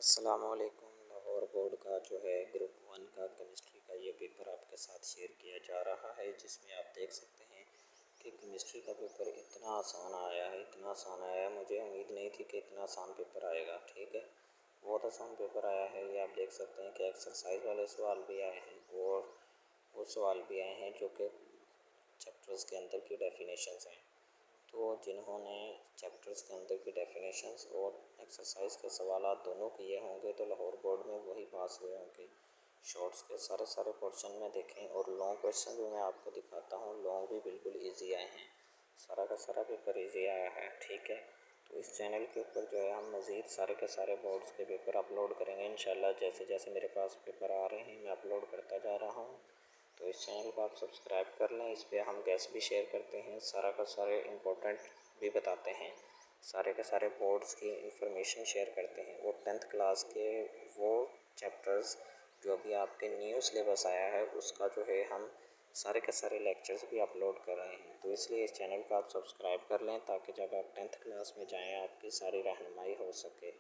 अस्सलामुअलैकुम। लाहौर बोर्ड का जो है ग्रुप वन का केमिस्ट्री का ये पेपर आपके साथ शेयर किया जा रहा है, जिसमें आप देख सकते हैं कि केमिस्ट्री का पेपर इतना आसान आया है, इतना आसान आया है। मुझे उम्मीद नहीं थी कि इतना आसान पेपर आएगा। ठीक है, बहुत आसान पेपर आया है। ये आप देख सकते हैं कि एक्सरसाइज वाले सवाल भी आए हैं और वो सवाल भी आए हैं जो कि चैप्टर्स के अंदर की डेफिनेशंस हैं। तो जिन्होंने चैप्टर्स के अंदर की डेफिनेशंस और एक्सरसाइज के सवालात दोनों किए होंगे तो लाहौर बोर्ड में वही पास हुए होंगे। शॉर्ट्स के सारे क्वेश्चन में देखें और लॉन्ग क्वेश्चन भी मैं आपको दिखाता हूँ। लॉन्ग भी बिल्कुल इजी आए हैं, सारा का सारा पेपर इजी आया है। ठीक है, तो इस चैनल के ऊपर जो है हम मज़ीद सारे के सारे बोर्ड्स के पेपर अपलोड करेंगे इंशाल्लाह। जैसे जैसे मेरे पास पेपर आ रहे हैं मैं अपलोड करता जा रहा हूँ। तो इस चैनल को आप सब्सक्राइब कर लें। इस पर हम गेस्ट भी शेयर करते हैं, सारा का सारे इम्पोर्टेंट भी बताते हैं, सारे के सारे बोर्ड्स की इंफॉर्मेशन शेयर करते हैं। और 10th क्लास के वो चैप्टर्स जो अभी आपके न्यू सिलेबस आया है उसका जो है हम सारे के सारे लेक्चर्स भी अपलोड कर रहे हैं। तो इसलिए इस चैनल को आप सब्सक्राइब कर लें ताकि जब आप 10th क्लास में जाएँ आपकी सारी रहनुमाई हो सके।